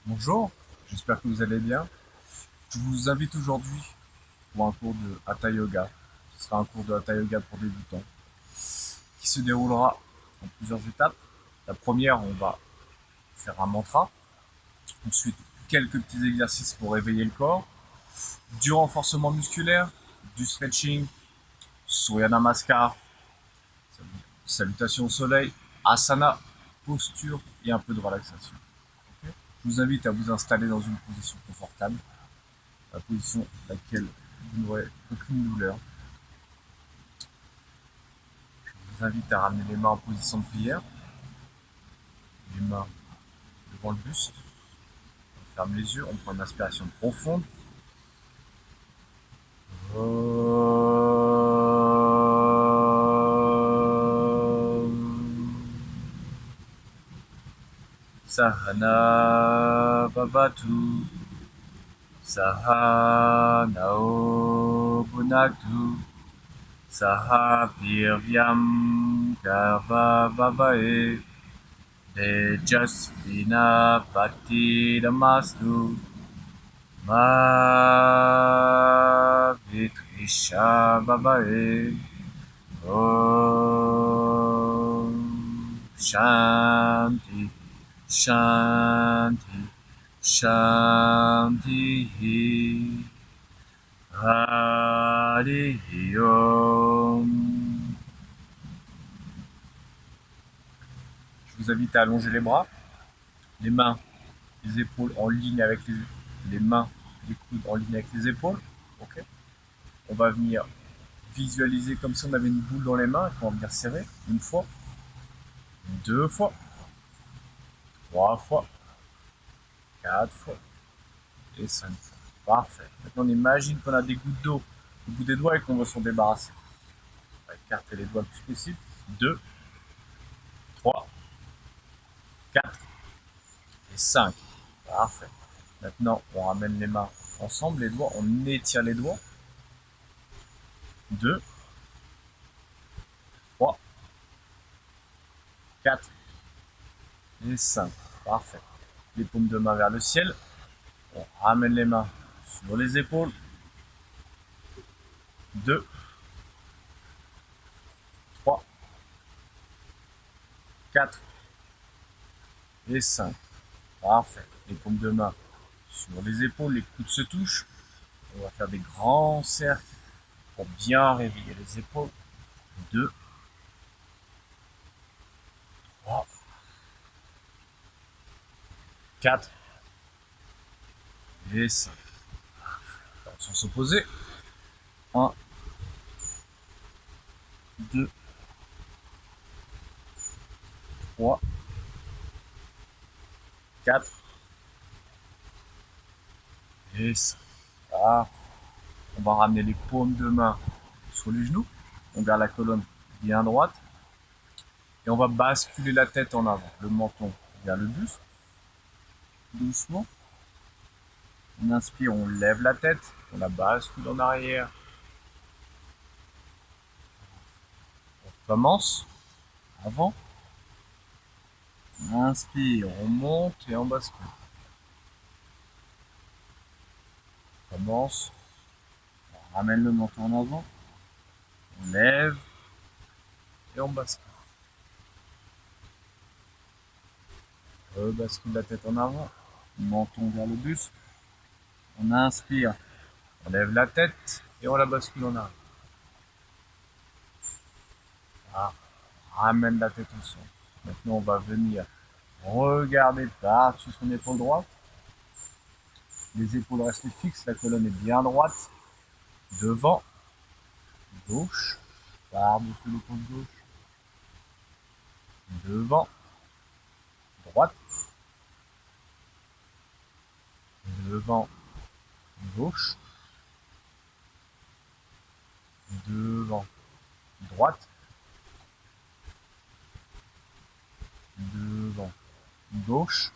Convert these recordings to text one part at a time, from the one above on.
Bonjour, j'espère que vous allez bien. Je vous invite aujourd'hui pour un cours de Hatha Yoga. Ce sera un cours de Hatha Yoga pour débutants qui se déroulera en plusieurs étapes. La première, on va faire un mantra. Ensuite, quelques petits exercices pour réveiller le corps. Du renforcement musculaire, du stretching, Surya Namaskar, salutation au soleil, asana, posture et un peu de relaxation. Ok. Je vous invite à vous installer dans une position confortable, la position dans laquelle vous n'aurez aucune douleur. Je vous invite à ramener les mains en position de prière, les mains devant le buste. On ferme les yeux, on prend une inspiration profonde. Sahana Bhavatu Sahanao Bhunaktu Saha Virvyam Karvavavae Tejasvina Patidamastu Ma Vitrisha Bhavae Om Shanti Shanti Shanti Hari Om. Je vous invite à allonger les bras, les mains, les épaules en ligne avec les mains, les coudes en ligne avec les épaules. Ok. On va venir visualiser comme si on avait une boule dans les mains et qu'on va venir serrer une fois, deux fois, trois fois, quatre fois et cinq fois. Parfait. Maintenant, on imagine qu'on a des gouttes d'eau au bout des doigts et qu'on veut s'en débarrasser. On va écarter les doigts le plus possible. Deux, trois, quatre et cinq. Parfait. Maintenant, on ramène les mains ensemble, les doigts, on étire les doigts. Deux, trois, quatre et cinq. Parfait. Les paumes de main vers le ciel. On ramène les mains sur les épaules. Deux, trois, quatre et cinq. Parfait. Les paumes de main sur les épaules, les coudes se touchent. On va faire des grands cercles pour bien réveiller les épaules. Deux, trois, quatre et cinq. Sans s'opposer. Un, deux, trois, quatre et cinq. Ah. On va ramener les paumes de main sur les genoux. On garde la colonne bien droite. Et on va basculer la tête en avant. Le menton vers le buste. Doucement. On inspire, on lève la tête. On la bascule en arrière. On commence. Avant. On inspire, on monte et on bascule. On commence. On ramène le menton en avant. On lève et on bascule. On bascule la tête en avant. Menton vers le buste. On inspire. On lève la tête et on la bascule en arrière. Ah, ramène la tête au sol. Maintenant, on va venir regarder par-dessus son épaule droite. Les épaules restent fixes, la colonne est bien droite. Devant, gauche, par-dessus l'épaule gauche. Devant, droite. Devant, gauche. Devant, droite. Devant, gauche.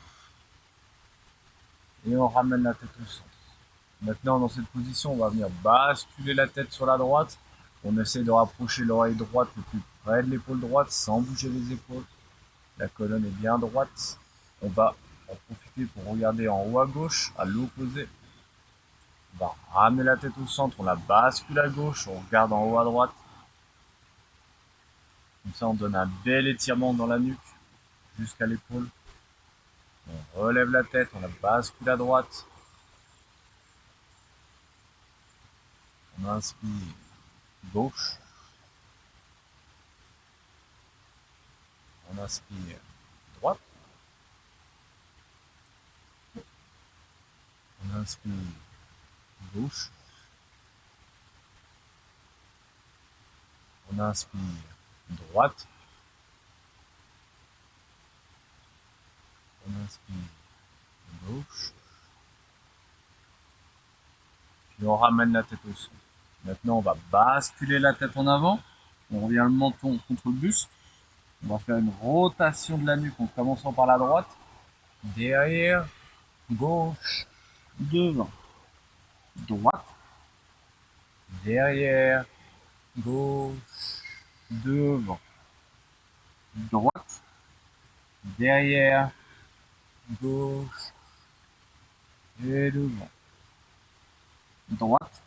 Et on ramène la tête au centre. Maintenant, dans cette position, on va venir basculer la tête sur la droite. On essaie de rapprocher l'oreille droite le plus près de l'épaule droite sans bouger les épaules. La colonne est bien droite. On va en profiter pied pour regarder en haut à gauche, à l'opposé. On va ramener la tête au centre, on la bascule à gauche, on regarde en haut à droite. Comme ça, on donne un bel étirement dans la nuque jusqu'à l'épaule. On relève la tête, on la bascule à droite. On inspire gauche. On inspire droite. On inspire gauche. On inspire droite. On inspire gauche. Puis on ramène la tête au centre. Maintenant, on va basculer la tête en avant. On revient le menton contre le buste. On va faire une rotation de la nuque en commençant par la droite. Derrière, gauche, devant. Droite, derrière, gauche, devant. Droite, derrière, gauche et devant. Droite,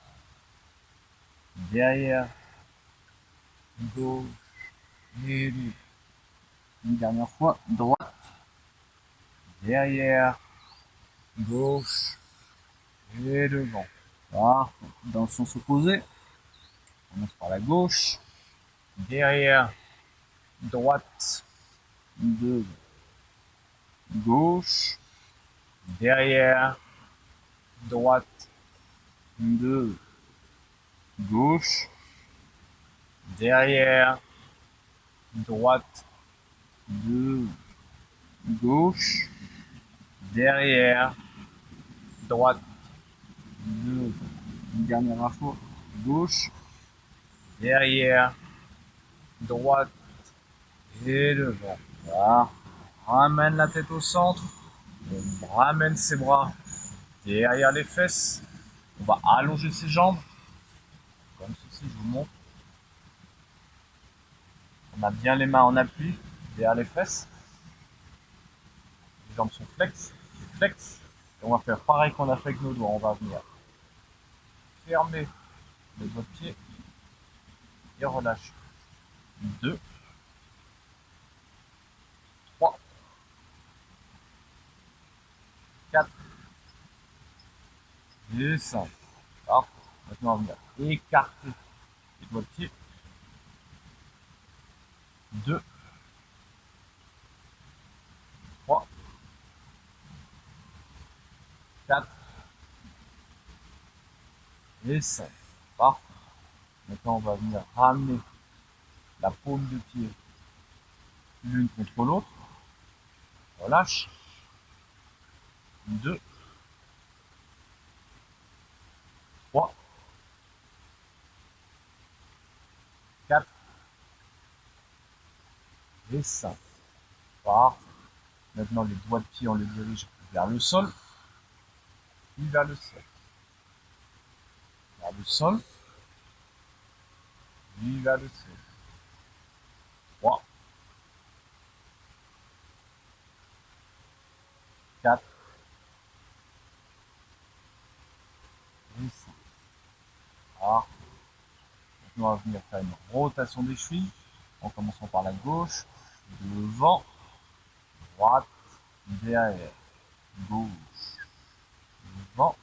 derrière, gauche et devant. Une dernière fois, droite, derrière, gauche et devant. Parfait. Dans le sens opposé, on commence par la gauche, derrière, droite, devant. Gauche, derrière, droite, devant. Gauche, derrière, droite, devant. Gauche, derrière, droite, devant. Une dernière fois, gauche, derrière, droite et devant. Voilà. Ramène la tête au centre. On ramène ses bras derrière les fesses. On va allonger ses jambes. Comme ceci, je vous montre. On a bien les mains en appui derrière les fesses. Les jambes sont flex. Et on va faire pareil qu'on a fait avec nos doigts. On va venir fermer les doigts de pied et relâcher. 2, 3, 4 et 5. Alors, maintenant, on va venir écarter les doigts de pied. 2, 3, 4 et 5. Parfait. Maintenant, on va venir ramener la paume de pied l'une contre l'autre. Relâche. 2, 3, 4 et 5. Parfait. Maintenant, les doigts de pied, on les dirige vers le sol, puis vers le ciel. Vers le sol, puis vers le ciel. 3, 4 et 5. Parfait. Maintenant, on va venir faire une rotation des chevilles en commençant par la gauche, devant, droite, derrière, gauche, devant,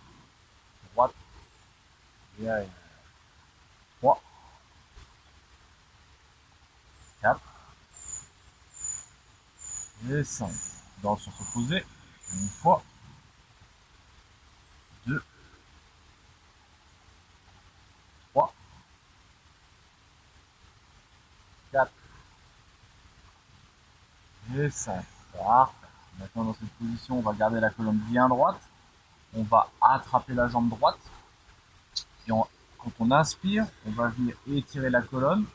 droite, derrière. 3, 4 et 5. Dans le sens opposé, une fois, 2, 3, 4 et 5. Parfait. Maintenant, dans cette position, on va garder la colonne bien droite. On va attraper la jambe droite. Et quand on inspire, on va venir étirer la colonne.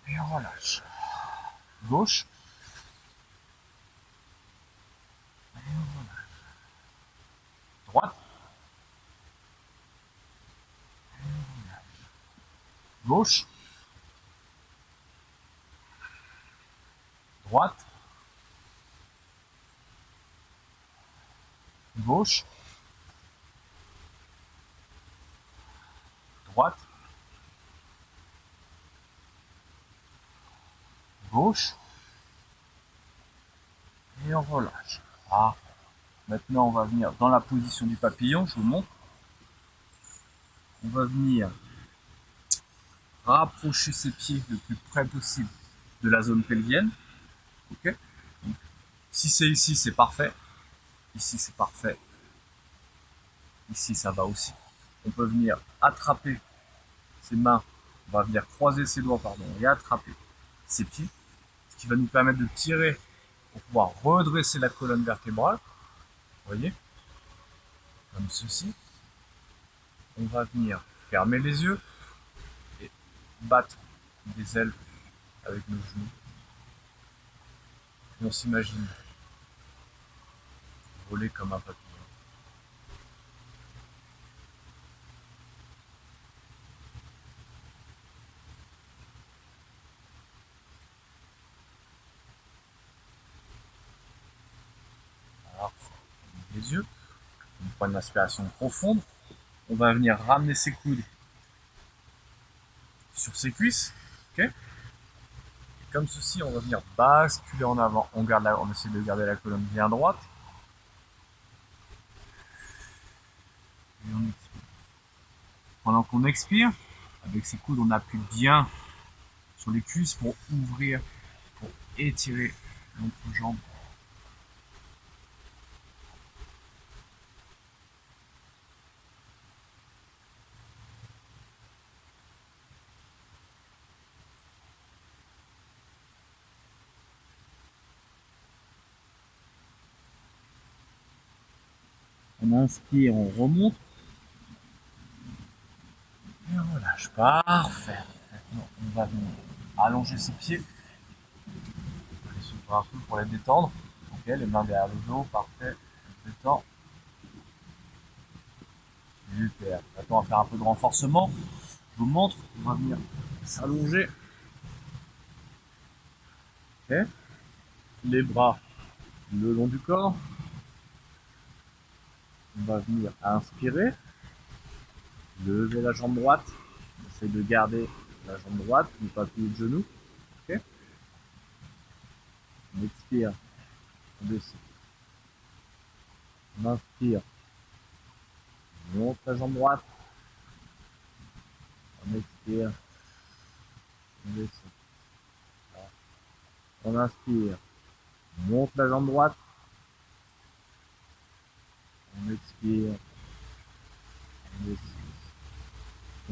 Et on relâche. Gauche. Et on relâche. Droite. Et on relâche. Gauche. Droite. gauche, droite, gauche, et on relâche. Ah. Maintenant, on va venir dans la position du papillon, je vous montre. On va venir rapprocher ses pieds le plus près possible de la zone pelvienne. Ok. Donc, si c'est ici, c'est parfait. Ici, c'est parfait. Ici, ça va aussi. On peut venir attraper ses mains. On va venir croiser ses doigts, pardon, et attraper ses pieds. Ce qui va nous permettre de tirer pour pouvoir redresser la colonne vertébrale. Vous voyez? Comme ceci. On va venir fermer les yeux et battre des ailes avec nos genoux. Et on s'imagine voler comme un papillon. Alors, les yeux. On prend une inspiration profonde. On va venir ramener ses coudes sur ses cuisses. Ok. Et comme ceci, on va venir basculer en avant. On essaie de garder la colonne bien droite. Et on expire. Pendant qu'on expire, avec ses coudes, on appuie bien sur les cuisses pour ouvrir, pour étirer notre jambe. On inspire, on remonte. Et on relâche. Parfait. Maintenant, on va venir allonger ses pieds. On va les soulever un peu pour les détendre. Ok, les mains derrière le dos, parfait. On détend. Super. Maintenant, on va faire un peu de renforcement. Je vous montre. On va venir s'allonger. Ok. Les bras le long du corps. On va venir inspirer. Lever la jambe droite. On essaie de garder la jambe droite, ne pas plier le genou. Ok. On expire. On descend. On inspire. On monte la jambe droite. On expire. On descend. On inspire. On monte la jambe droite. On expire. On descend.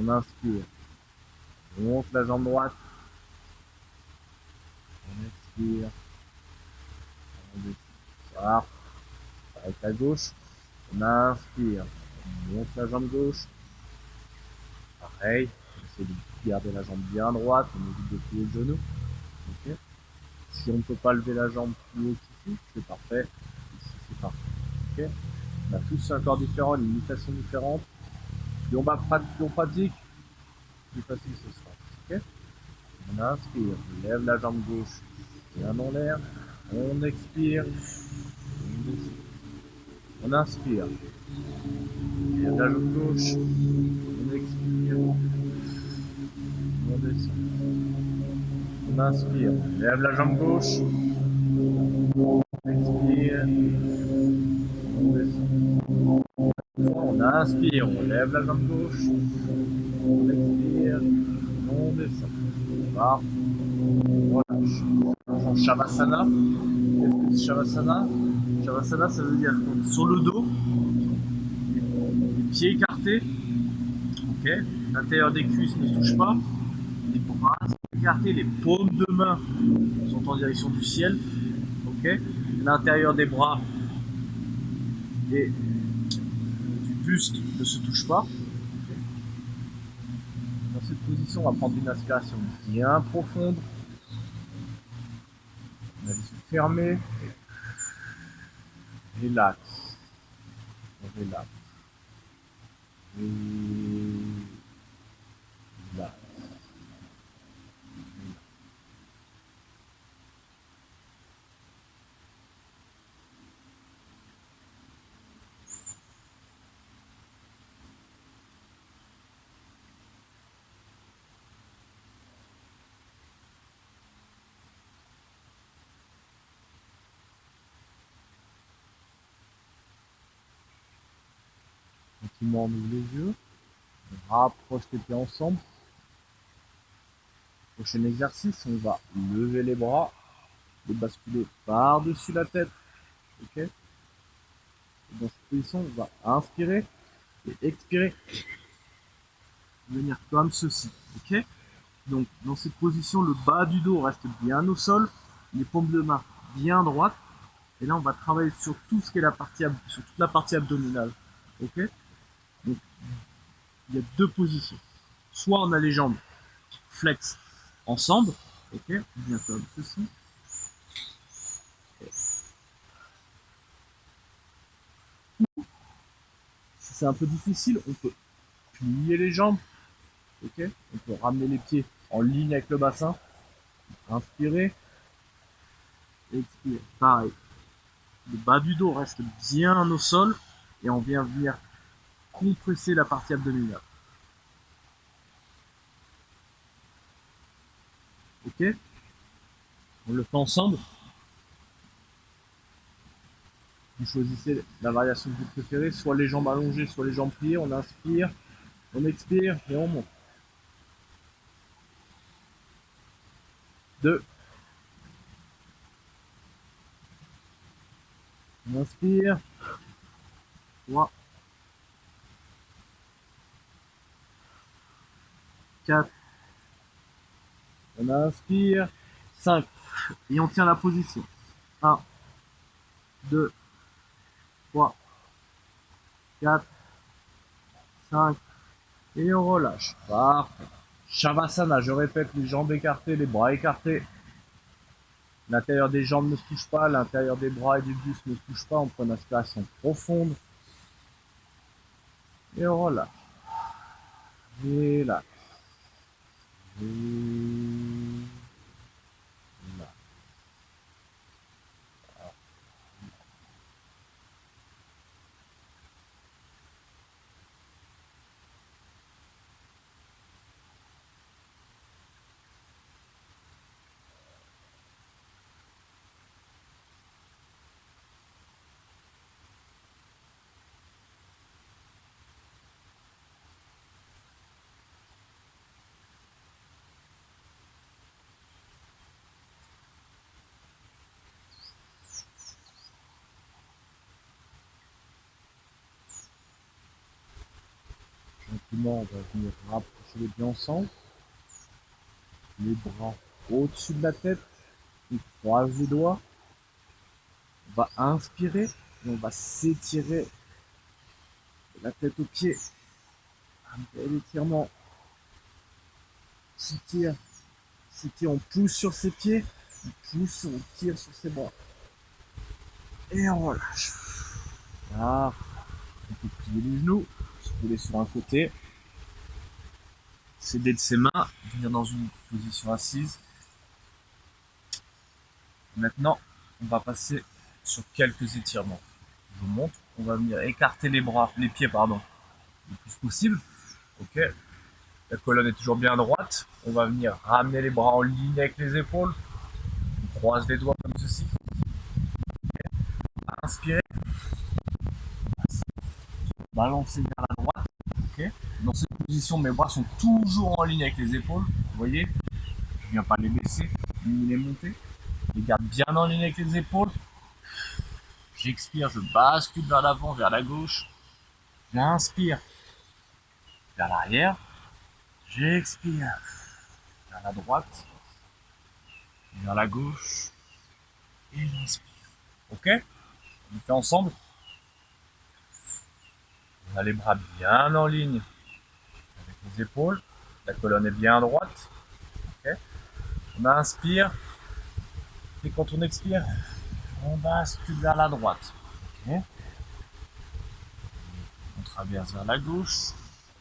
On inspire. On monte la jambe droite. On expire. On descend. Voilà. Avec la gauche. On inspire. On monte la jambe gauche. Pareil. On essaie de garder la jambe bien droite. On évite de plier le genou. Okay. Si on ne peut pas lever la jambe plus haut qu'ici, c'est parfait. Ici, c'est parfait. Okay. On a tous un corps différent, une limitation différente. Plus on pratique, plus facile ce sera. Okay. On inspire, on lève la jambe gauche bien en l'air. On expire. On descend. On inspire. On lève la jambe gauche. On expire. On descend. On inspire. On lève la jambe gauche. On expire. On descend. On inspire. On lève la jambe gauche. On expire. On descend. Parfait. On relâche. En Shavasana. Qu'est-ce que c'est Shavasana? Shavasana, ça veut dire sur le dos, les pieds écartés, ok. L'intérieur des cuisses ne se touche pas, les bras sont écartés, les paumes de main sont en direction du ciel, ok. L'intérieur des bras et du buste ne se touche pas. Okay. Dans cette position, on va prendre une inspiration bien profonde. On a les yeux fermés. Relax. Relax. Relax. Tranquillement, on ouvre les yeux. On rapproche les pieds ensemble. Prochain exercice, on va lever les bras, les basculer par-dessus la tête. Ok. Et dans cette position, on va inspirer et expirer. Venir comme ceci. Ok. Donc, dans cette position, le bas du dos reste bien au sol, les paumes de main bien droites. Et là, on va travailler sur tout ce qui est sur toute la partie abdominale. Ok. Donc, il y a deux positions. Soit on a les jambes flex ensemble, ok, bien comme ceci. Si c'est un peu difficile, on peut plier les jambes, ok. On peut ramener les pieds en ligne avec le bassin. Inspirer, expirer. Pareil. Le bas du dos reste bien au sol et on vient venir compresser la partie abdominale. Ok. On le fait ensemble. Vous choisissez la variation que vous préférez, soit les jambes allongées, soit les jambes pliées. On inspire, on expire et on monte. 2. On inspire. 3. 4. On inspire. 5. Et on tient la position. 1, 2, 3, 4, 5. Et on relâche. Parfait. Shavasana, je répète, les jambes écartées, les bras écartés. L'intérieur des jambes ne se touche pas, l'intérieur des bras et du buste ne se touche pas. On prend une inspiration profonde. Et on relâche. Relax. Relax. Tranquillement, on va venir rapprocher les pieds ensemble. Les bras au-dessus de la tête. On croise les doigts. On va inspirer et on va s'étirer de la tête aux pieds. Un bel étirement. S'étire. S'étire, on pousse sur ses pieds. On pousse, on tire sur ses bras. Et on relâche. Là, on peut plier les genoux, se rouler sur un côté. S'aider de ses mains, venir dans une position assise. Maintenant, on va passer sur quelques étirements. Je vous montre. On va venir écarter les pieds, le plus possible. Ok. La colonne est toujours bien droite. On va venir ramener les bras en ligne avec les épaules. On croise les doigts comme ceci. Inspirez. Balancer vers la droite. Ok. Dans cette position, mes bras sont toujours en ligne avec les épaules. Vous voyez, je ne viens pas les baisser ni les monter. Je les garde bien en ligne avec les épaules. J'expire, je bascule vers l'avant, vers la gauche. J'inspire vers l'arrière. J'expire vers la droite, vers la gauche. Et j'inspire. Ok. On le fait ensemble. On a les bras bien en ligne avec les épaules. La colonne est bien droite. Okay. On inspire. Et quand on expire, on bascule vers la droite. Okay. On traverse vers la gauche.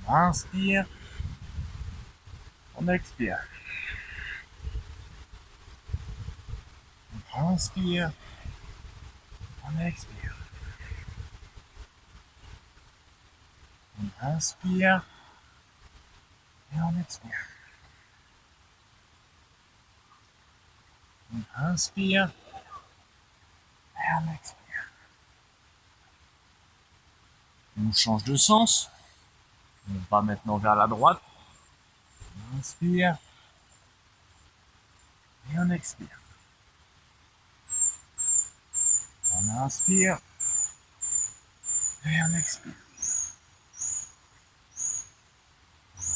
On inspire. On expire. On inspire. On expire. On inspire. Et on expire. On inspire. Et on expire. On change de sens. On va maintenant vers la droite. On inspire. Et on expire. On inspire. Et on expire.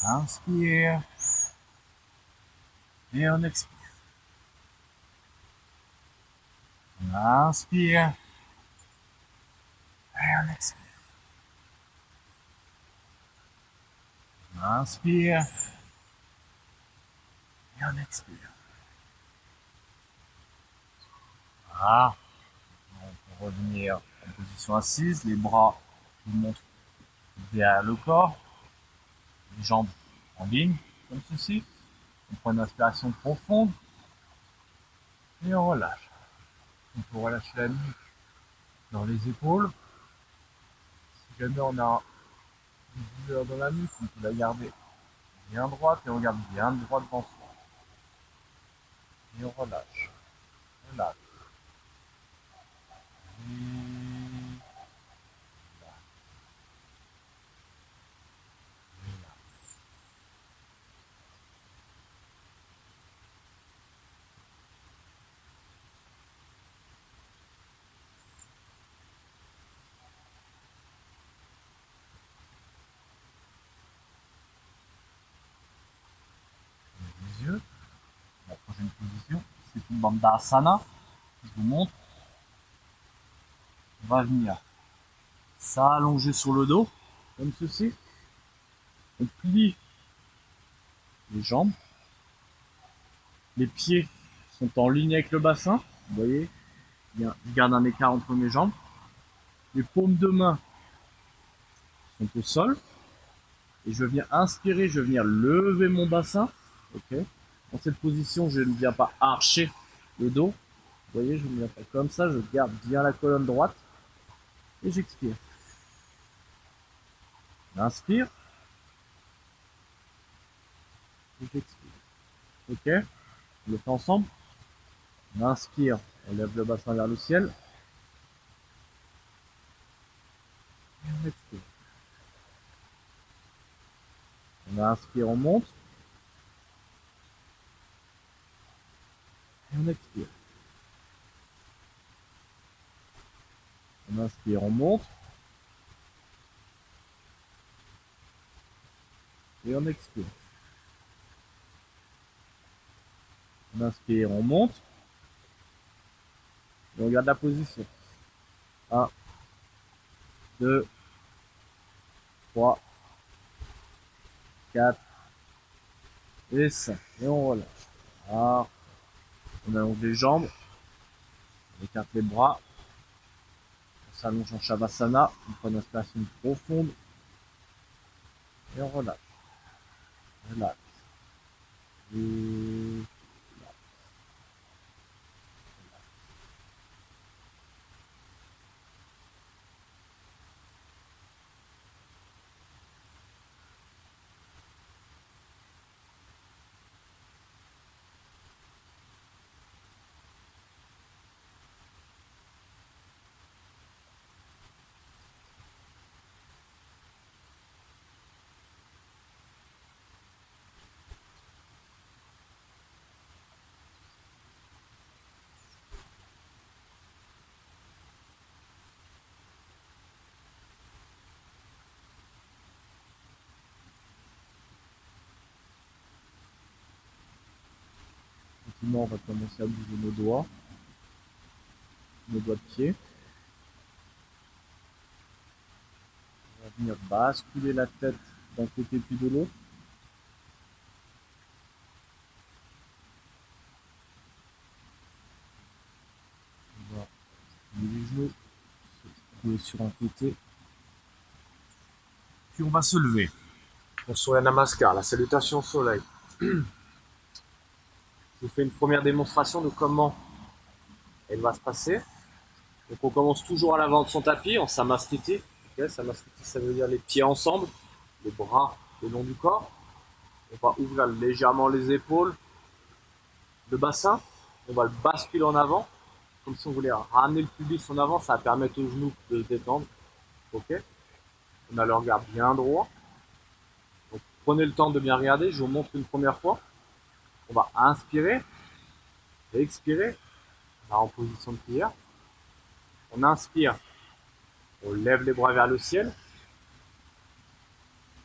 On inspire. Et on expire. On inspire. Et on expire. On inspire. Et on expire. Voilà. On peut revenir en position assise. Les bras nous montrent derrière le corps. Les jambes en ligne, comme ceci. On prend une inspiration profonde. Et on relâche. On peut relâcher la nuque dans les épaules. Si jamais on a une douleur dans la nuque, on peut la garder bien droite et on garde bien droit devant soi. Et on relâche. Relâche. Et les yeux. La prochaine position, c'est une Bandhasana. Je vous montre. On va venir s'allonger sur le dos, comme ceci. On plie les jambes. Les pieds sont en ligne avec le bassin. Vous voyez, je garde un écart entre mes jambes. Les paumes de main sont au sol. Et je viens inspirer, je viens lever mon bassin. Ok. Dans cette position, je ne viens pas archer le dos. Vous voyez, je ne viens pas comme ça. Je garde bien la colonne droite. Et j'expire. J'inspire. Et j'expire. Ok. On le fait ensemble. On inspire. On lève le bassin vers le ciel. Et on expire. On inspire, on monte. Et on expire. On inspire, on monte. Et on expire. On inspire, on monte. Et on garde la position. 1, 2, 3, 4 et 5. Et on relâche. Voilà. On allonge les jambes. On écarte les bras. On s'allonge en Shavasana. On prend une inspiration profonde. Et on relâche. Relax. Et tranquillement, on va commencer à bouger nos doigts de pied. On va venir basculer la tête d'un côté puis de l'autre. On va plier les genoux, se couler sur un côté. Puis on va se lever. On Surya Namaskar, la salutation au soleil. Je vous fais une première démonstration de comment elle va se passer. Donc on commence toujours à l'avant de son tapis en Samastiti. Okay, Samastiti, ça veut dire les pieds ensemble, les bras le long du corps. On va ouvrir légèrement les épaules, le bassin. On va le basculer en avant, comme si on voulait ramener le pubis en avant. Ça va permettre aux genoux de se détendre. Ok. On a le regard bien droit. Donc, prenez le temps de bien regarder. Je vous montre une première fois. On va inspirer et expirer. Là, en position de prière. On inspire. On lève les bras vers le ciel.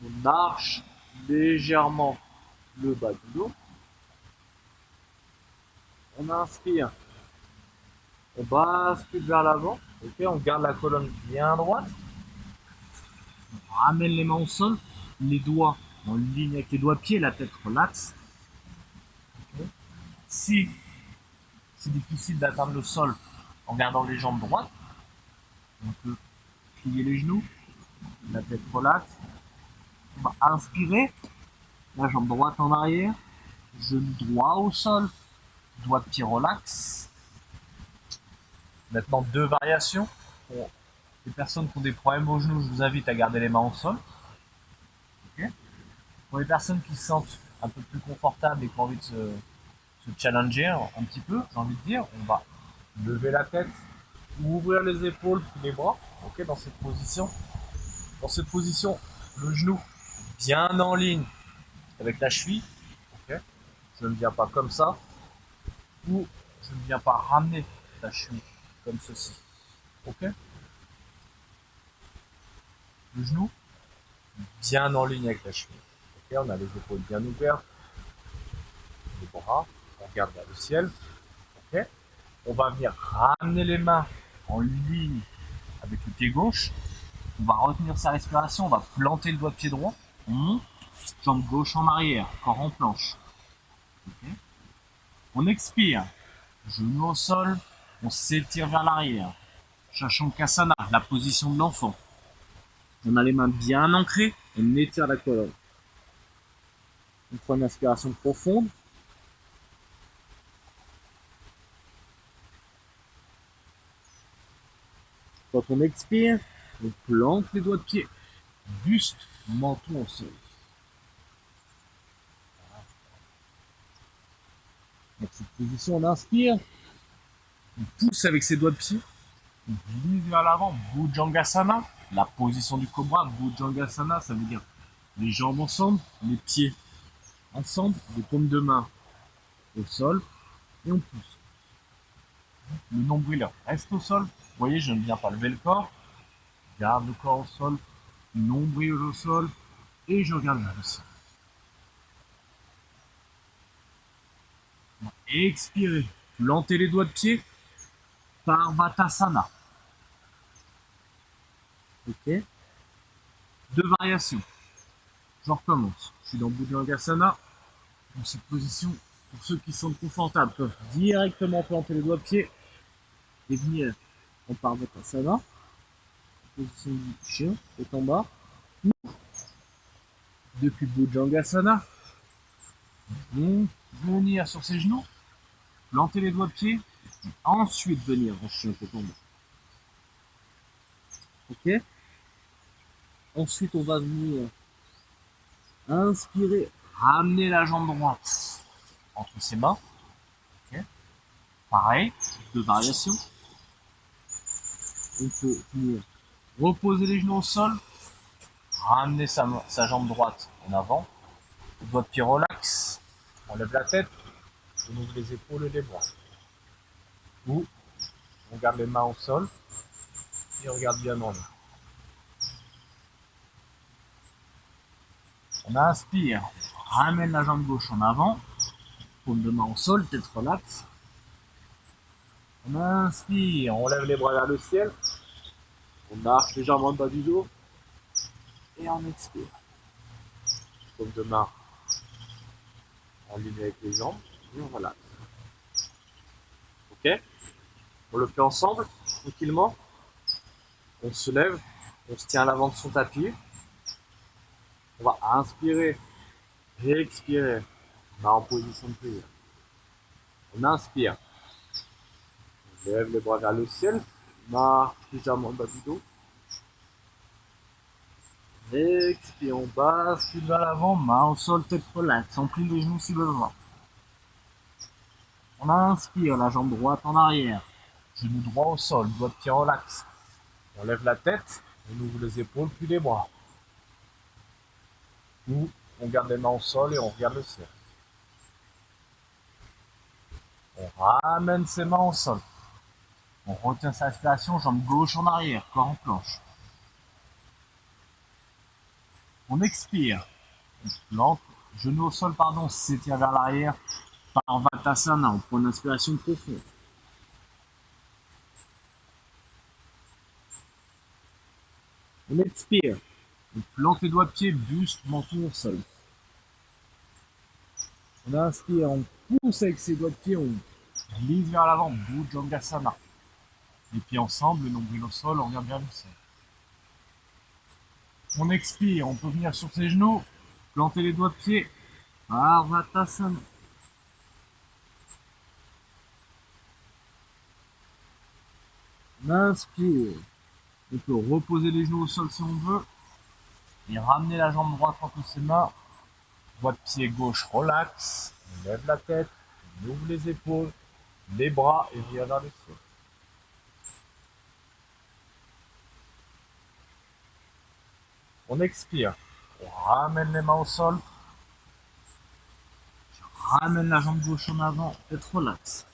On arche légèrement le bas du dos. On inspire. On bascule vers l'avant. Ok, on garde la colonne bien droite. On ramène les mains au sol. Les doigts en ligne avec les doigts de pied. La tête relaxe. Okay. Si c'est difficile d'atteindre le sol en gardant les jambes droites, on peut plier les genoux. La tête relaxe. On va inspirer. La jambe droite en arrière. Genou droit au sol. Doigt de pied relax. Maintenant, deux variations. Pour les personnes qui ont des problèmes aux genoux, je vous invite à garder les mains au sol. Okay. Pour les personnes qui se sentent un peu plus confortables et qui ont envie de se challenger un petit peu, j'ai envie de dire, on va lever la tête, ouvrir les épaules, puis les bras, ok, dans cette position. Dans cette position, le genou bien en ligne avec la cheville, ok. Je ne viens pas comme ça, ou je ne viens pas ramener la cheville comme ceci, ok. Le genou bien en ligne avec la cheville, ok. On a les épaules bien ouvertes, les bras, on regarde vers le ciel, ok. On va venir ramener les mains en ligne avec le pied gauche. On va retenir sa respiration, on va planter le doigt de pied droit. On monte, jambe gauche en arrière, corps en planche. Okay. On expire, genou au sol, on s'étire vers l'arrière. Shashankasana, la position de l'enfant. On a les mains bien ancrées, on étire la colonne. On prend une inspiration profonde. Quand on expire, on plante les doigts de pied. Buste, menton au sol. Dans cette position, on inspire, on pousse avec ses doigts de pied, on glisse vers l'avant, Bhujangasana, la position du cobra. Bhujangasana, ça veut dire les jambes ensemble, les pieds ensemble, les paumes de main au sol, et on pousse. Le nombril reste au sol. Vous voyez, je ne viens pas lever le corps, garde le corps au sol, nombril au sol, et je regarde vers le ciel. Expirez, plantez les doigts de pied, Parvatasana. Ok. Deux variations. Je recommence. Je suis dans Bhujangasana. Dans cette position, pour ceux qui sont confortables, peuvent directement planter les doigts de pied et venir en Parvatasana. Position du chien, tête en bas. Depuis Bhujangasana, venir sur ses genoux, planter les doigts de pied, et ensuite venir en chien, tête en bas. Ok. Ensuite, on va venir inspirer, ramener la jambe droite entre ses mains. Okay. Pareil, deux variations. On peut venir reposer les genoux au sol, ramener sa jambe droite en avant, le doigt de pied relax, on lève la tête, on ouvre les épaules et les bras. Ou on garde les mains au sol et on regarde bien dans l'air. On inspire, ramène la jambe gauche en avant, paume de main au sol, tête relaxe. On inspire, on lève les bras vers le ciel, on arche légèrement le bas du dos et on expire. Paume de main en ligne avec les jambes et on relaxe. Ok? On le fait ensemble, tranquillement. On se lève, on se tient à l'avant de son tapis. On va inspirer et expirer. On va en position de prière. On inspire. On lève les bras vers le ciel. Marche légèrement le bas du dos. Expire, on bascule vers l'avant, main au sol, tête relaxe. On plie les genoux si besoin. On inspire, la jambe droite en arrière. Genou droit au sol, doigt de pied relax. On lève la tête, on ouvre les épaules puis les bras. Ou on garde les mains au sol et on regarde le ciel. On ramène ses mains au sol. On retient sa respiration, jambe gauche en arrière, corps en planche. On expire. On plante, genou au sol, pardon, on s'étire vers l'arrière par Vatasana. On prend une inspiration profonde. On expire. On plante les doigts de pied, buste, menton au sol. On inspire, on pousse avec ses doigts de pied, on glisse vers l'avant, Bhujangasana. Les pieds ensemble, le nombril au sol, on regarde vers le ciel. On expire, on peut venir sur ses genoux, planter les doigts de pied, Parvatasana. On inspire, on peut reposer les genoux au sol si on veut, et ramener la jambe droite entre ses mains, doigt de pied gauche relax, on lève la tête, on ouvre les épaules, les bras et vient vers le ciel. On expire, on ramène les mains au sol, ramène la jambe gauche en avant, tête relax.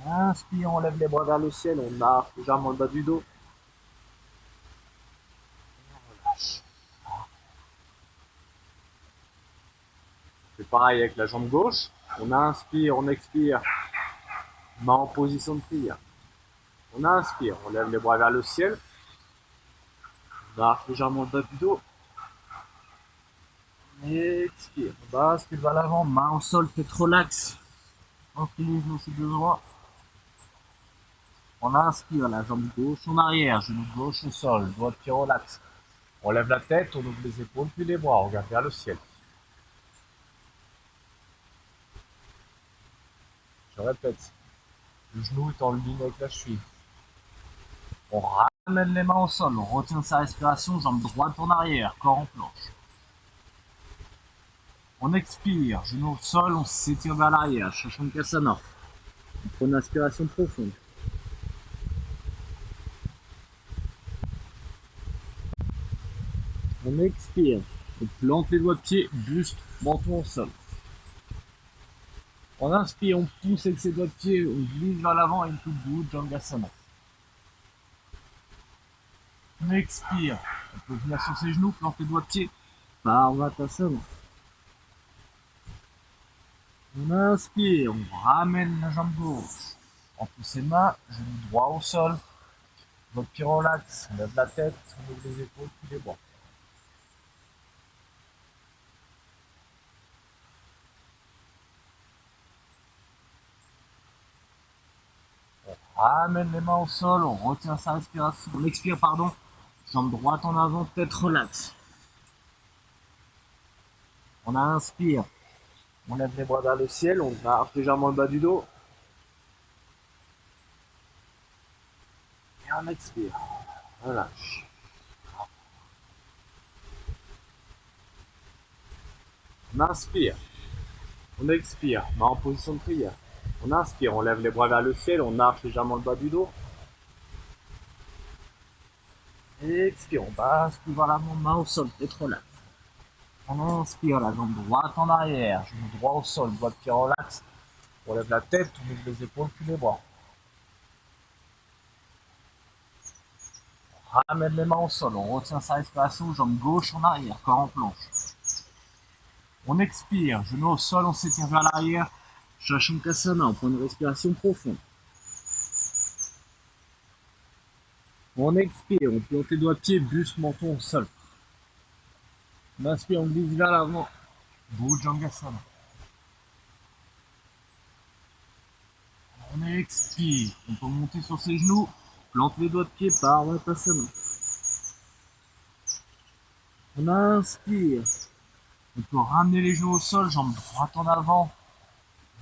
On inspire, on lève les bras vers le ciel, on arque légèrement le bas du dos. On relâche. C'est pareil avec la jambe gauche. On inspire, on expire, main en position de prière. On inspire, on lève les bras vers le ciel. On arque légèrement le bas du dos. Expire, on bascule vers l'avant, main au sol, tête relax. On finit les genoux si besoin. On inspire, la jambe gauche en arrière, genou gauche au sol, doigt de pied relax. On lève la tête, on ouvre les épaules, puis les bras, on regarde vers le ciel. Je répète, le genou est en ligne avec la cheville. On ramène les mains au sol, on retient sa respiration, jambe droite en arrière, corps en planche. On expire, genou au sol, on s'étire vers l'arrière, Shashankasana. On prend une inspiration profonde. On expire, on plante les doigts de pied, buste, menton au sol. On inspire, on pousse avec ses doigts de pied, on glisse vers l'avant et into Bhujangasana. On expire, on peut venir sur ses genoux, planter les doigts de pied, Parvatasana. On inspire, on ramène la jambe gauche. Entre ses mains, genou droit au sol, votre pied relax, on lève la tête, on ouvre les épaules, puis les bras. On ramène les mains au sol, on retient sa respiration. On expire, pardon. Jambe droite en avant, tête relax. On inspire. On lève les bras vers le ciel, on arque légèrement le bas du dos. Et on expire. Relâche. On inspire. On expire. Main en position de prière. On inspire, on lève les bras vers le ciel, on arche légèrement le bas du dos. Expire, on bascule vers l'avant, main au sol, tête relax. On inspire, la jambe droite en arrière, genou droit au sol, doigt de pied relax. On lève la tête, on ouvre les épaules, puis les bras. On ramène les mains au sol, on retient sa respiration, jambe gauche en arrière, corps en planche. On expire, genou au sol, on s'étire vers l'arrière, Shashankasana, on prend une respiration profonde. On expire, on plante les doigts de pied, buste, menton au sol. On inspire, on glisse vers l'avant, Bhujangasana. On expire, on peut monter sur ses genoux, plante les doigts de pied, Parvatasana. On inspire, on peut ramener les genoux au sol, jambe droite en avant,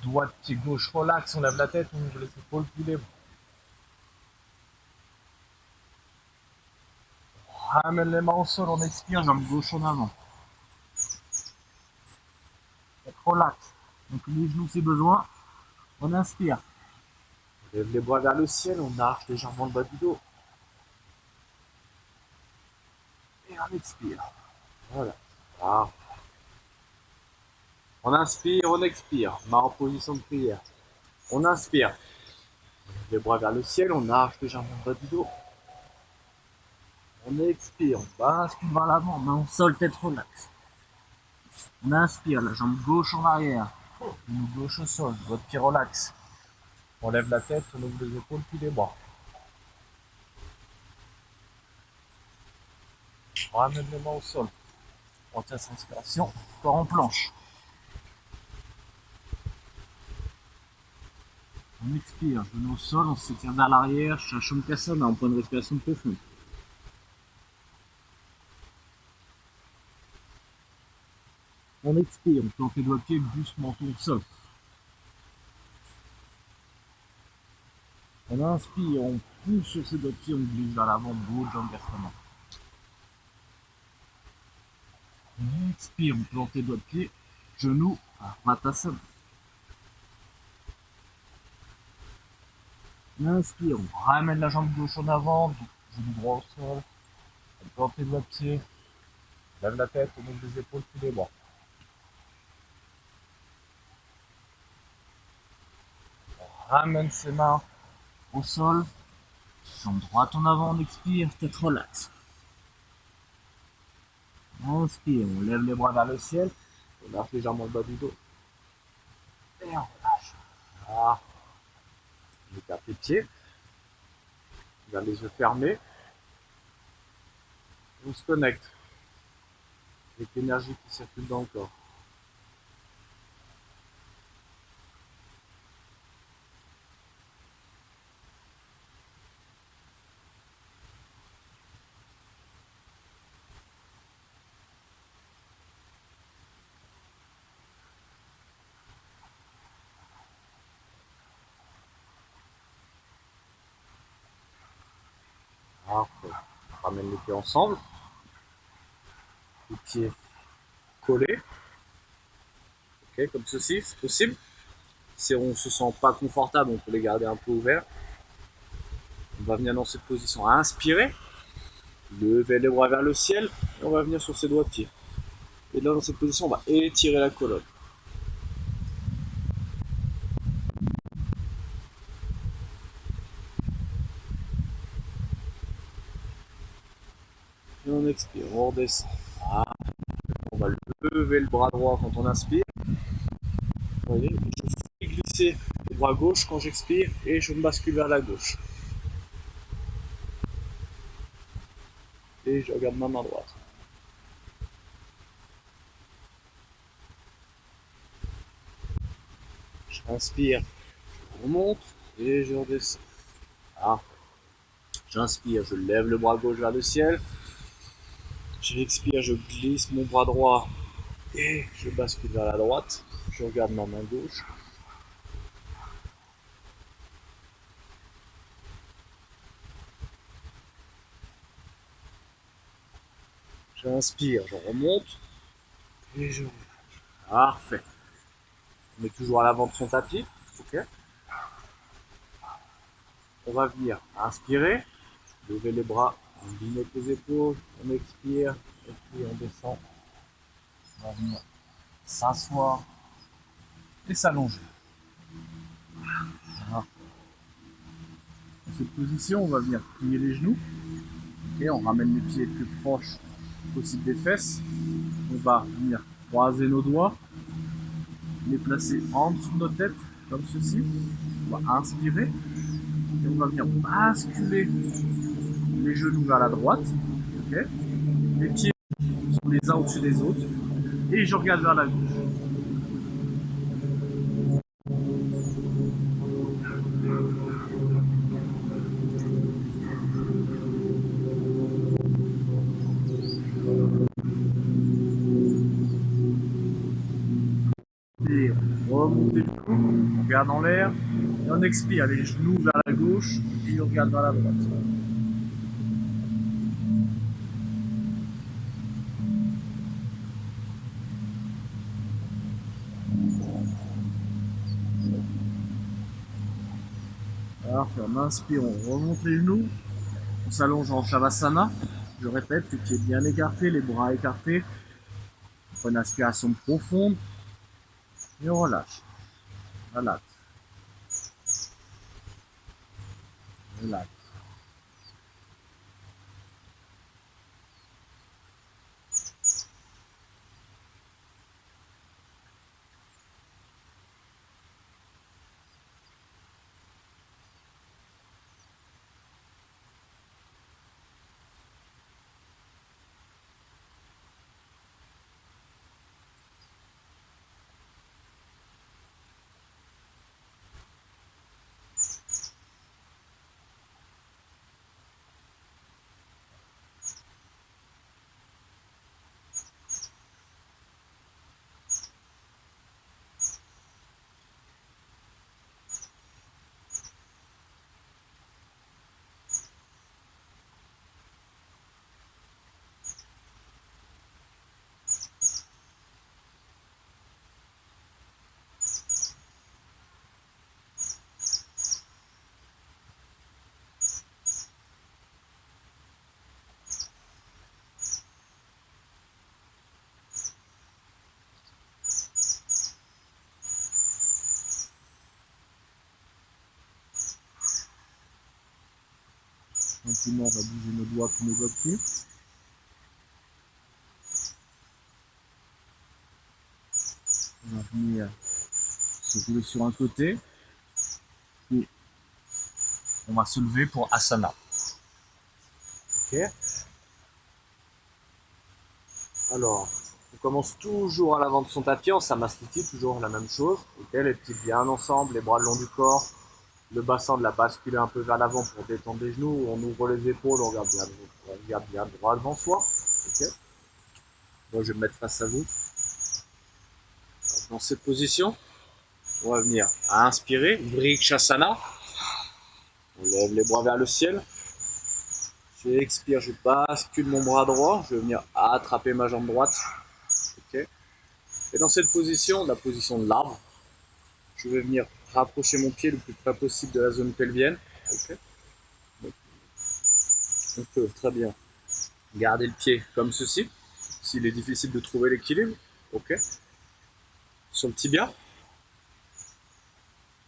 doigt de pied gauche relax, on lève la tête, on ouvre les épaules, puis les bras. On ramène les mains au sol, on expire, jambe gauche en avant. Relax, donc les genoux si besoin, on inspire. On lève les bras vers le ciel, on arche légèrement le bas du dos. Et on expire. Voilà. Ah. On inspire, on expire. Main en position de prière. On inspire. Les bras vers le ciel, on arche légèrement le bas du dos. On expire, on bascule vers l'avant, main au sol, tête relaxe. On inspire, la jambe gauche en arrière. Genou gauche au sol, votre pied relaxe. On lève la tête, on ouvre les épaules, puis les bras. On ramène les mains au sol. On tient sa respiration, corps en planche. On expire, genou au sol, on s'étire vers l'arrière, Shavasana, en point de respiration profonde. On expire, on plante les doigts de pied, doucement au sol. On inspire, on pousse sur ses doigts de pied, on glisse vers l'avant, gauche, jambe versement. On expire, on plante les doigts de pied, genoux, Matasana. On inspire, on ramène la jambe gauche en avant, genou droit au sol, on plante les doigts de pied, lève la tête, on ouvre les épaules, puis les bras. On ramène ses mains au sol, jambe droite en avant, on expire, tête relaxe. On inspire, on lève les bras vers le ciel, on lâche légèrement le bas du dos. Et on relâche. Voilà. On tape les pieds, on garde les yeux fermés. On se connecte avec l'énergie qui circule dans le corps. Alors, on ramène les pieds ensemble, les pieds collés, okay, comme ceci, c'est possible. Si on ne se sent pas confortable, on peut les garder un peu ouverts. On va venir dans cette position à inspirer, lever les bras vers le ciel, et on va venir sur ses doigts de pied. Et là, dans cette position, on va étirer la colonne. Et on expire, on redescend. Ah, on va lever le bras droit quand on inspire. Vous voyez, je fais glisser le bras gauche quand j'expire et je me bascule vers la gauche. Et je regarde ma main droite. J'inspire, je remonte et je redescends. Ah. J'inspire, je lève le bras gauche vers le ciel. J'expire, je glisse mon bras droit et je bascule vers la droite. Je regarde ma main gauche. J'inspire, je remonte et je relâche. Parfait. On est toujours à l'avant de son tapis. Ok. On va venir inspirer, lever les bras, on limite les épaules, on expire et puis on descend. On va venir s'asseoir et s'allonger. Voilà. Dans cette position, on va venir plier les genoux. Okay, on ramène les pieds le plus proches possible des fesses. On va venir croiser nos doigts, les placer en dessous de notre tête, comme ceci. On va inspirer et on va venir basculer les genoux vers la droite. Okay. Les pieds sont les uns au-dessus des autres et je regarde vers la gauche. Et on remonte les genoux, on regarde en l'air, et on expire les genoux vers la gauche, et on regarde vers la droite. Alors, on inspire, on remonte les genoux, on s'allonge en Shavasana. Je répète, les pieds bien écartés, les bras écartés, prends une inspiration profonde et on relâche. Relax. Relax. Gentiment, on va bouger nos doigts puis nos doigts dessus. On va venir se rouler sur un côté. Et on va se lever pour Asana. Ok. Alors, on commence toujours à l'avant de son tapis en Samastiti, toujours la même chose. Ok, les petits bien ensemble, les bras le long du corps. Le bassin de la basculer un peu vers l'avant pour détendre les genoux. On ouvre les épaules, on regarde bien droit devant soi. Okay. Moi, je vais me mettre face à vous. Dans cette position, on va venir à inspirer, Vrikshasana. On lève les bras vers le ciel. Je expire, je bascule mon bras droit. Je vais venir attraper ma jambe droite. Okay. Et dans cette position, la position de l'arbre, je vais venir rapprocher mon pied le plus près possible de la zone pelvienne. Okay. On peut très bien garder le pied comme ceci, s'il est difficile de trouver l'équilibre, ok, sur le tibia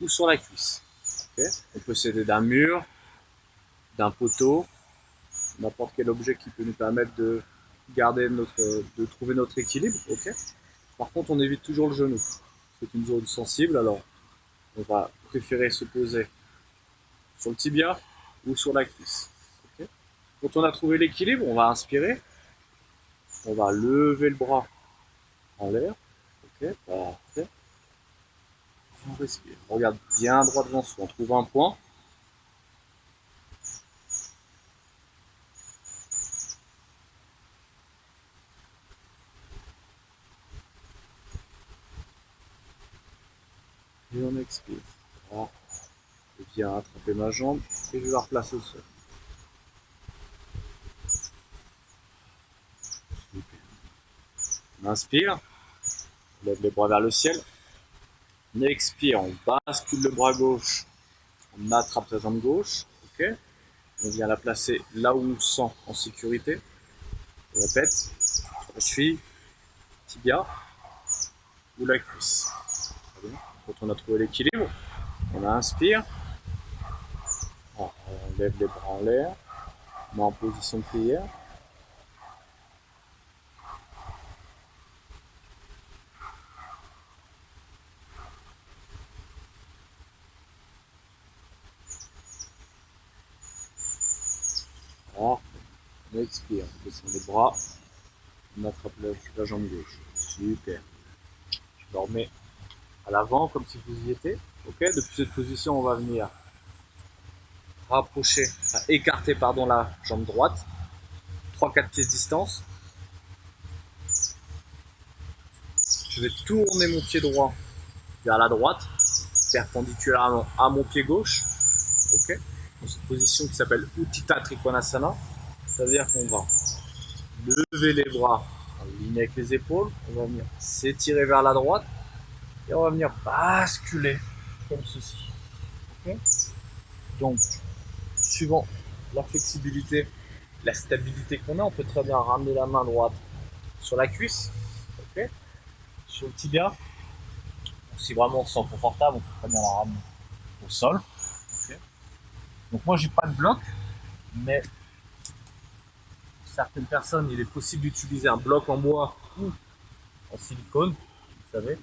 ou sur la cuisse. Okay. On peut s'aider d'un mur, d'un poteau, n'importe quel objet qui peut nous permettre de trouver notre équilibre. Okay. Par contre, on évite toujours le genou. C'est une zone sensible, alors on va préférer se poser sur le tibia ou sur la cuisse. Okay. Quand on a trouvé l'équilibre, on va inspirer. On va lever le bras en l'air. Ok, parfait. On respire. On regarde bien droit devant soi. On trouve un point. Et on expire. Voilà. Je viens attraper ma jambe et je vais la replacer au sol. Super. On inspire. On lève les bras vers le ciel. On expire. On bascule le bras gauche. On attrape sa jambe gauche. Ok. On vient la placer là où on se sent en sécurité. On répète. Sur la cheville, tibia ou la cuisse. Quand on a trouvé l'équilibre, on inspire. On lève les bras en l'air. On met en position de prière. On expire, on descend les bras, on attrape la jambe gauche. Super. Je me remets à l'avant comme si vous y étiez. Ok, depuis cette position, on va venir rapprocher, écarter la jambe droite. 3-4 pieds de distance. Je vais tourner mon pied droit vers la droite, perpendiculairement à mon pied gauche. Ok, dans cette position qui s'appelle Utthita Trikonasana. Ça veut dire qu'on va lever les bras en ligne avec les épaules, on va venir s'étirer vers la droite et on va venir basculer comme ceci. Okay. Donc, suivant la flexibilité, la stabilité qu'on a, on peut très bien ramener la main droite sur la cuisse, ok. Sur le tibia, si vraiment on se sent confortable, on peut très bien la ramener au sol. Okay. Donc moi j'ai pas de bloc, mais pour certaines personnes il est possible d'utiliser un bloc en bois ou en silicone, vous savez.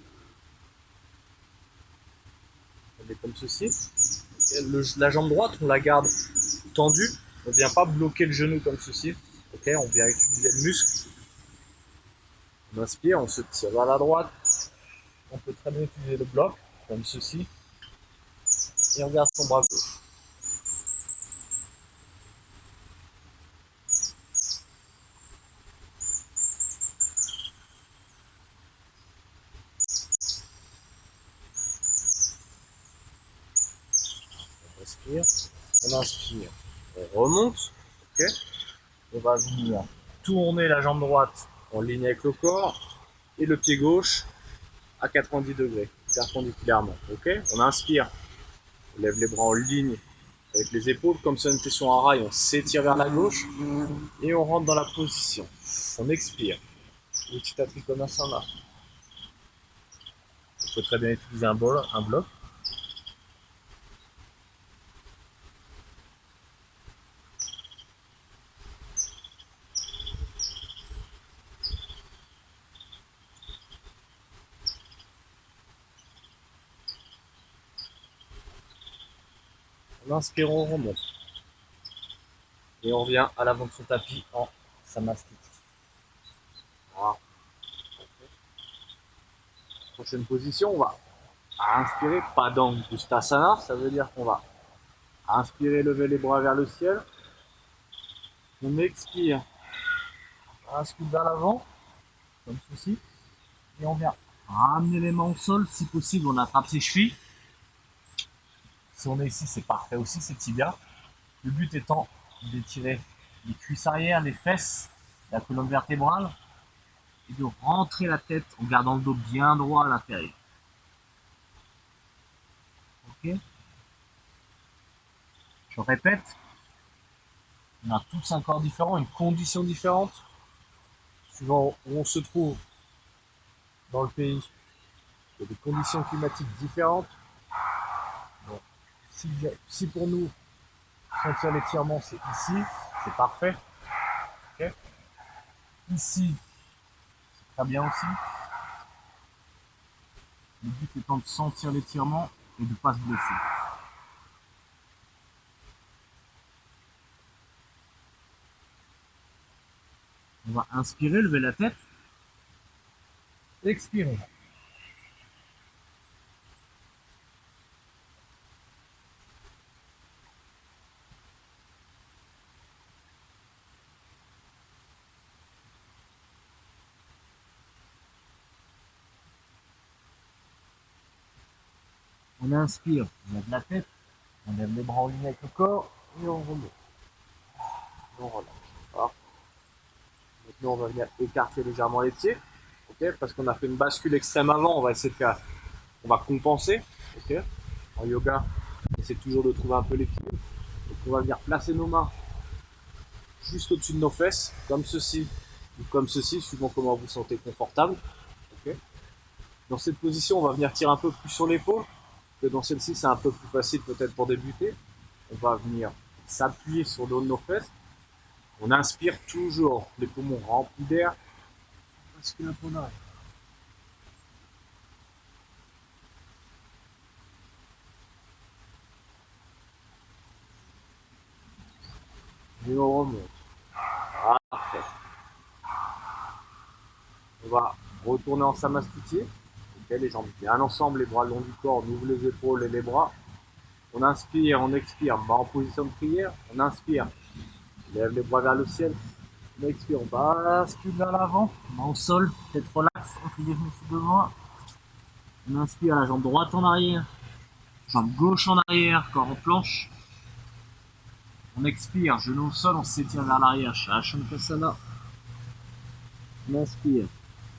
Elle est comme ceci. Okay. La jambe droite on la garde tendue, on ne vient pas bloquer le genou comme ceci. Okay. On vient utiliser le muscle. On inspire, on se tire vers la droite. On peut très bien utiliser le bloc comme ceci. Et on garde son bras gauche. On inspire, on remonte, ok. On va venir tourner la jambe droite en ligne avec le corps et le pied gauche à 90 degrés, perpendiculairement, ok. On inspire, on lève les bras en ligne avec les épaules, comme si on était sur un rail, on s'étire vers la gauche et on rentre dans la position. On expire, Utthita Trikonasana. On peut très bien utiliser un bloc. On inspire, on remonte. Et on revient à l'avant de son tapis en Samastiti. Voilà. Prochaine position, on va inspirer, pas d'angle Ustasana, ça veut dire qu'on va inspirer, lever les bras vers le ciel. On expire, un scoop vers l'avant, comme ceci. Et on vient ramener les mains au sol, si possible, on attrape ses chevilles. Si on est ici, c'est parfait aussi, c'est tibia. Le but étant d'étirer les cuisses arrière, les fesses, la colonne vertébrale, et de rentrer la tête en gardant le dos bien droit à l'intérieur. Ok. Je répète, on a tous un corps différent, une condition différente, suivant où on se trouve dans le pays. Il y a des conditions climatiques différentes. Bon. Si pour nous, sentir l'étirement, c'est ici, c'est parfait. Okay. Ici, c'est très bien aussi. Le but étant de sentir l'étirement et de ne pas se blesser. On va inspirer, lever la tête. Expirer. On inspire, on lève la tête, on lève les bras en ligne avec le corps et on remonte. On relâche. Voilà. Maintenant, on va venir écarter légèrement les pieds, okay, parce qu'on a fait une bascule extrême avant. On va essayer de faire, on va compenser. Okay. En yoga, on essaie toujours de trouver un peu l'équilibre. Donc, on va venir placer nos mains juste au-dessus de nos fesses, comme ceci ou comme ceci, suivant comment vous vous sentez confortable. Okay. Dans cette position, on va venir tirer un peu plus sur l'épaule. Que dans celle-ci, c'est un peu plus facile peut-être pour débuter. On va venir s'appuyer sur le haut de nos fesses. On inspire toujours, les poumons remplis d'air. Bascule un peu en arrière. Et on remonte. Parfait. On va retourner en Samastiti. Okay, les jambes bien ensemble, les bras le long du corps, on ouvre les épaules et les bras. On inspire, on expire, bas en position de prière. On inspire, on lève les bras vers le ciel. On expire, on bascule vers l'avant, main au sol, tête relaxe, on fait des genoux devant. On inspire, la jambe droite en arrière, jambe gauche en arrière, corps en planche. On expire, genou au sol, on s'étire vers l'arrière, Shankrasana. On inspire,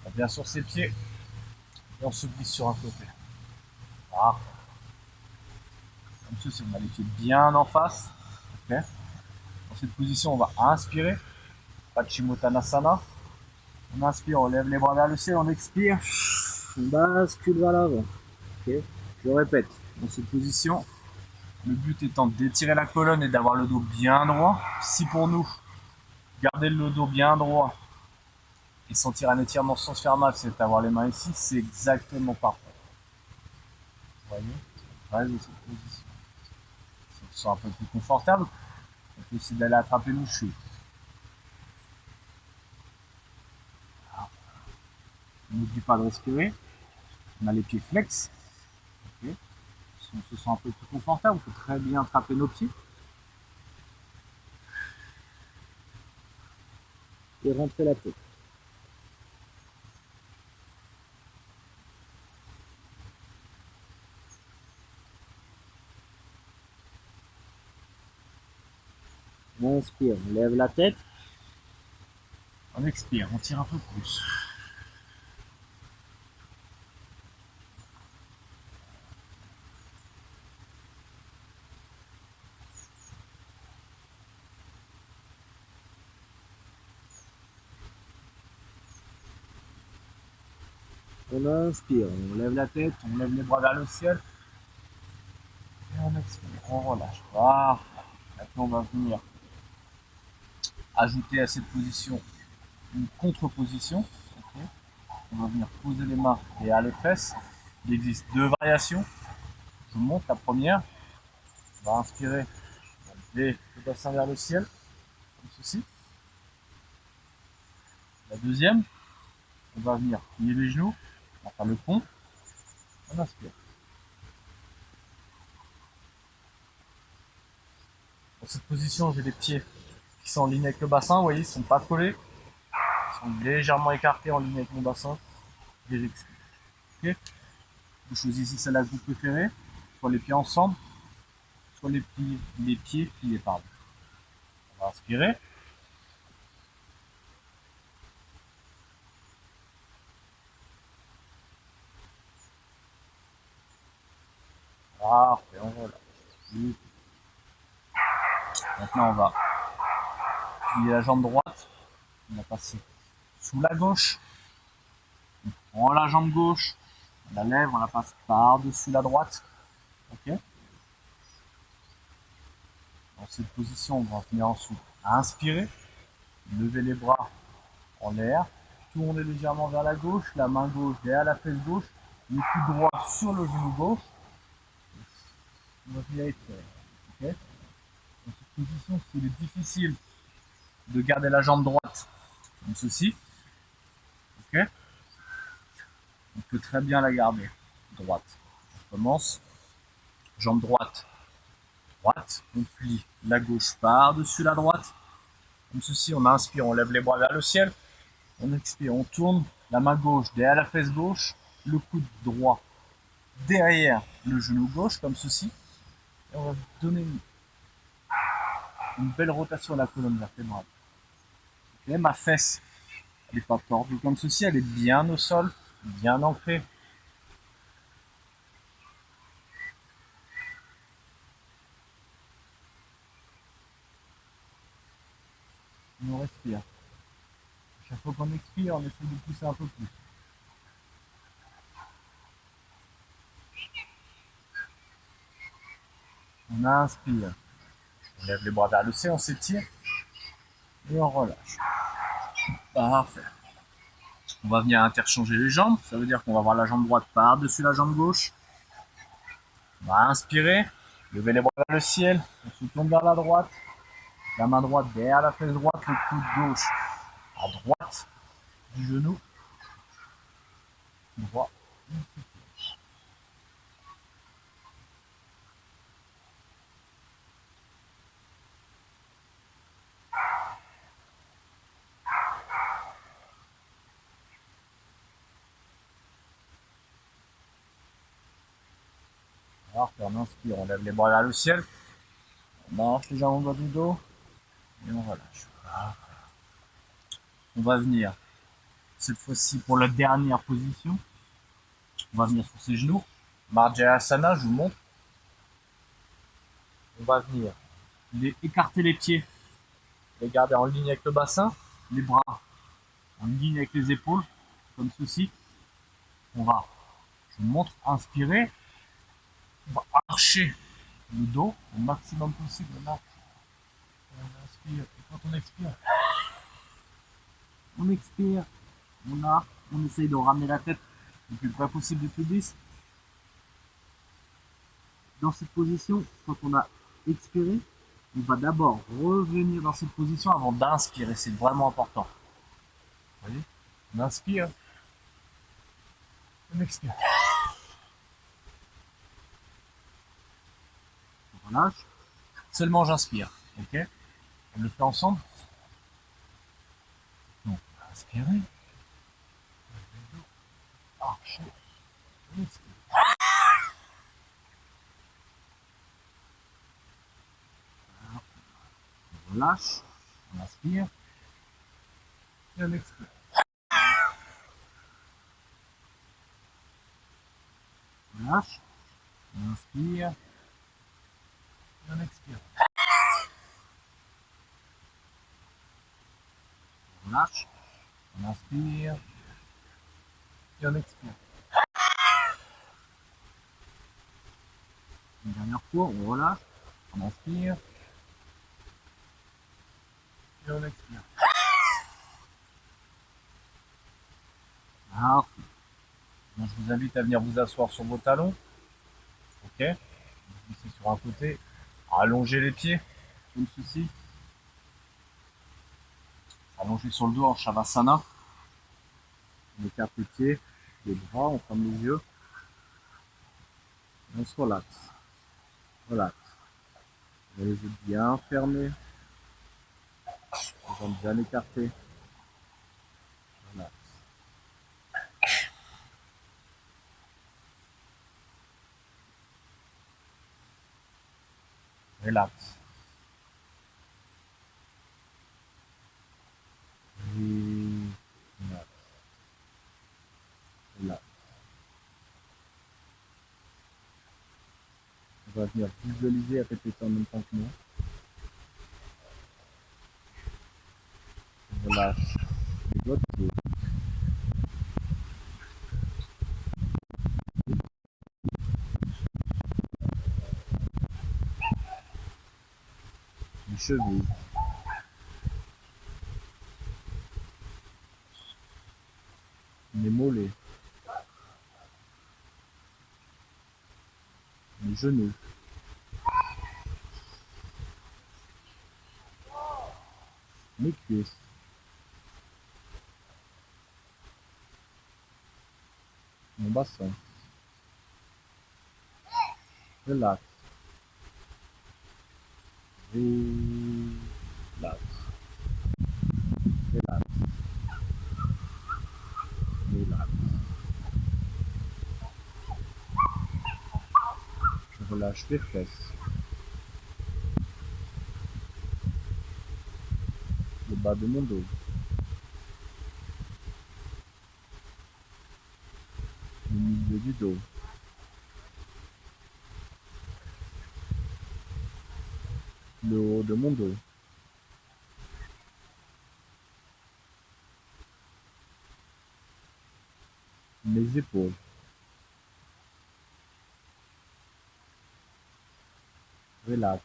on vient sur ses pieds et on se glisse sur un côté. Voilà. Comme ceci, on a les pieds bien en face. Okay. Dans cette position, on va inspirer, Paschimottanasana. On inspire, on lève les bras vers le ciel, on expire, on bascule vers l'avant. Okay. Je répète, dans cette position, le but étant d'étirer la colonne et d'avoir le dos bien droit. Si pour nous, garder le dos bien droit et sentir un étirement transféral, c'est avoir les mains ici, c'est exactement parfait. Vous voyez, on reste dans cette position. Si on se sent un peu plus confortable, on peut essayer d'aller attraper nos chevilles. On n'oublie pas de respirer. On a les pieds flex. Okay. Si on se sent un peu plus confortable, on peut très bien attraper nos pieds. Et rentrer la tête. On inspire, on lève la tête. On expire, on tire un peu plus. On inspire, on lève la tête, on lève les bras vers le ciel. Et on expire, on relâche. Voilà. Maintenant, on va venir ajouter à cette position une contre-position. Okay. On va venir poser les mains derrière les fesses. Il existe deux variations. Je vous montre la première. On va inspirer, on va lever le bassin vers le ciel, comme ceci. La deuxième, on va venir plier les genoux, on va faire le pont. On inspire. Dans cette position, j'ai les pieds qui sont en ligne avec le bassin. Vous voyez, ils ne sont pas collés. Ils sont légèrement écartés en ligne avec mon bassin. Et j'expire. Okay. Vous choisissez celle-là que vous préférez, soit les pieds ensemble, soit les pieds pliés, pardon. On va inspirer. Parfait, on relâche. Maintenant, on va plier la jambe droite. On va passer sous la gauche. On prend la jambe gauche, on la lève, on la passe par-dessus la droite. Ok. Dans cette position, on va venir ensuite à inspirer, lever les bras en l'air, tourner légèrement vers la gauche, la main gauche derrière la fesse gauche, le coude droit sur le genou gauche. On va venir étirer. Okay. Dans cette position, s'il est difficile de garder la jambe droite comme ceci, okay, on peut très bien la garder droite. On commence, jambe droite, droite, on plie la gauche par-dessus la droite, comme ceci, on inspire, on lève les bras vers le ciel, on expire, on tourne la main gauche derrière la fesse gauche, le coude droit derrière le genou gauche, comme ceci, et on va donner une belle rotation à la colonne vertébrale. Okay, ma fesse, elle n'est pas tordue comme ceci, elle est bien au sol, bien ancrée. On respire. Chaque fois qu'on expire, on essaie de pousser un peu plus. On inspire. On lève les bras vers le ciel, on s'étire. Et on relâche. Parfait. On va venir interchanger les jambes. Ça veut dire qu'on va avoir la jambe droite par-dessus la jambe gauche. On va inspirer. Lever les bras vers le ciel. On se tourne vers la droite. La main droite derrière la fesse droite. Le coude gauche à droite du genou. Droit. Alors, on inspire, on lève les bras vers le ciel. On marche les jambes en bas du dos. Et on relâche. On va venir, cette fois-ci, pour la dernière position. On va venir sur ses genoux. Marjayasana, je vous montre. On va venir écarter les pieds, les garder en ligne avec le bassin, les bras en ligne avec les épaules, comme ceci. Je vous montre, inspirer, on va archer le dos au maximum possible. Là, on inspire, et quand on expire, on essaye de ramener la tête le plus près possible du pubis. Dans cette position, quand on a expiré, on va d'abord revenir dans cette position avant d'inspirer, c'est vraiment important. Vous voyez, on inspire, on expire. On relâche. Seulement j'inspire, ok? On le fait ensemble. Donc, inspirer. Archer. On expire. On relâche. On inspire. Et on expire. On lâche. On inspire. Et on expire. On lâche. On inspire. Et on expire. Une dernière fois, on relâche. On inspire. Et on expire. Alors, donc je vous invite à venir vous asseoir sur vos talons. Ok. Vous glissez sur un côté. Allongez les pieds, comme ceci. Allongez sur le dos en Shavasana. On écarte les pieds, les bras, on ferme les yeux. On se relaxe. Relax. Les yeux bien fermés. Les jambes bien écartées. Relax. Relax. Relax. Relax. On va venir visualiser et répéter en même temps que nous. On relâche les doigts de pied. Les chevilles. Les mollets. Les genoux. Les cuisses. Mon bassin. Relax. Relax. Relax. Relax. Je relâche les fesses. Le bas de mon dos. Le milieu du dos. Le haut de mon dos. Mes épaules. Relax.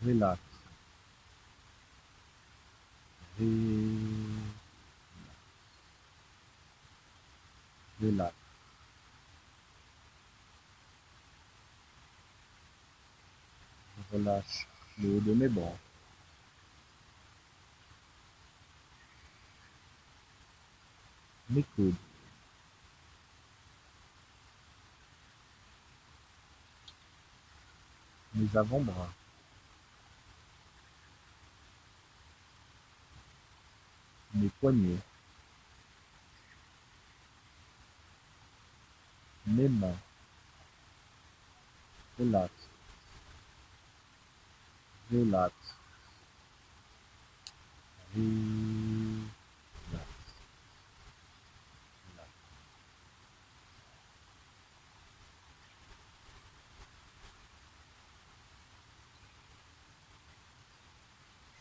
Relax. Relax. Je relâche le haut de mes bras. Mes coudes. Mes avant-bras. Mes poignets. Mes mains. Relax. Relax. Relax.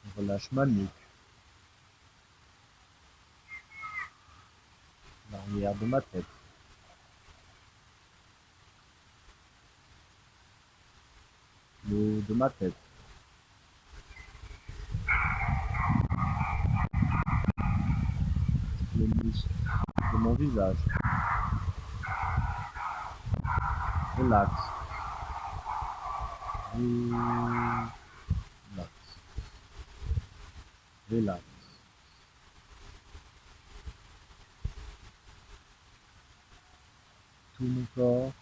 Je relâche ma nuque. l'arrière de ma tête, le haut de ma tête, les muscles de mon visage. Relax, relax, relax. Tout mon corps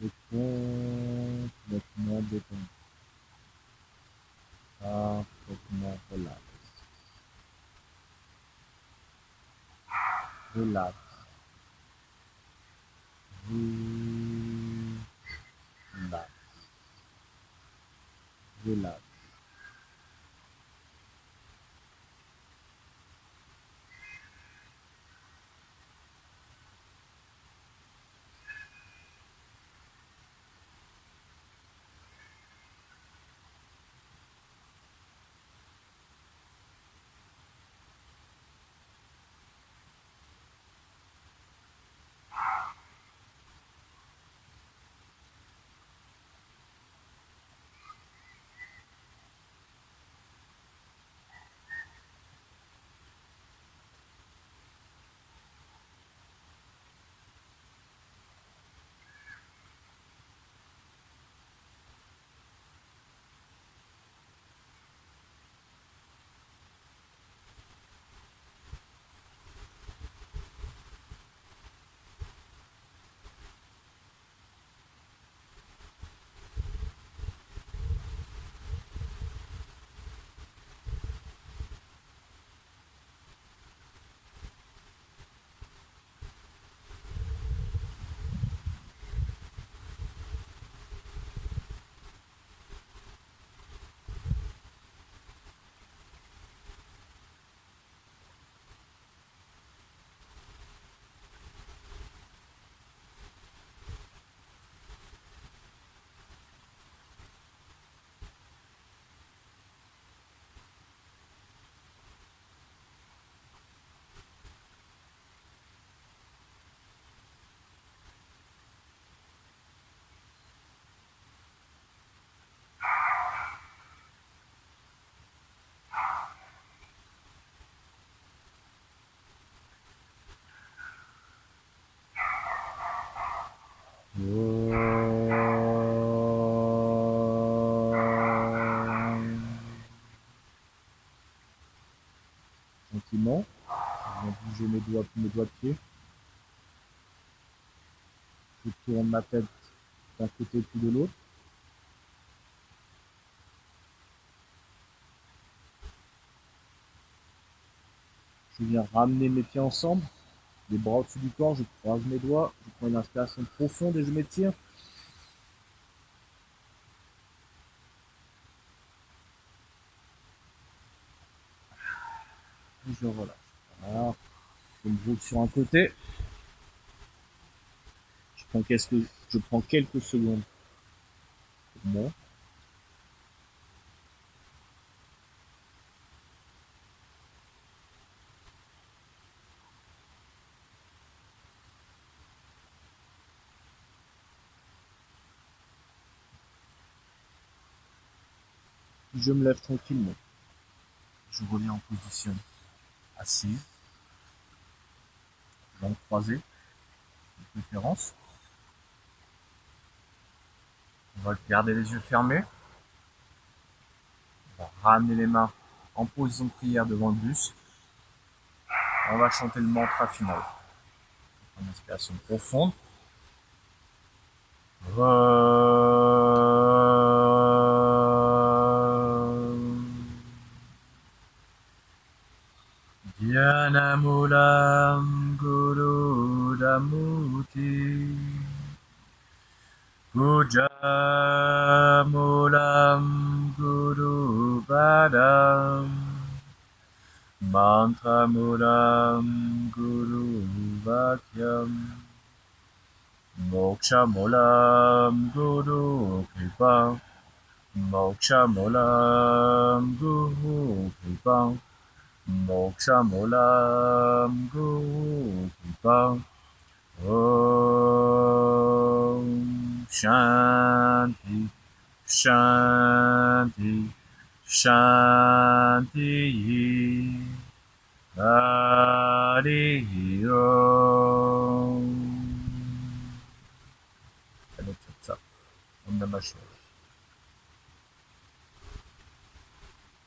est complètement détendu, parfaitement relax. Relax, relax, relax. Gentiment, je viens bouger mes doigts de pied. Je tourne ma tête d'un côté puis de l'autre. Je viens ramener mes pieds ensemble, les bras au-dessus du corps, je croise mes doigts, je prends une inspiration profonde et je m'étire. Et je relâche. Voilà. Je me roule sur un côté. Je prends quelques secondes pour moi. Je me lève tranquillement. Je reviens en position assise, jambes croisées, de préférence. On va garder les yeux fermés. On va ramener les mains en position de prière devant le buste. On va chanter le mantra final. Une inspiration profonde. Dhyanamoolam Guru Damuti Pujamulam Guru Badam Mantramulam Guru Vakyam Mokshamulam Guru Kripa Mokshamulam Guru Kripa Mokshamulam Gupa Om Shanti Shanti Shanti Hari Om. Om Namah Shivaya.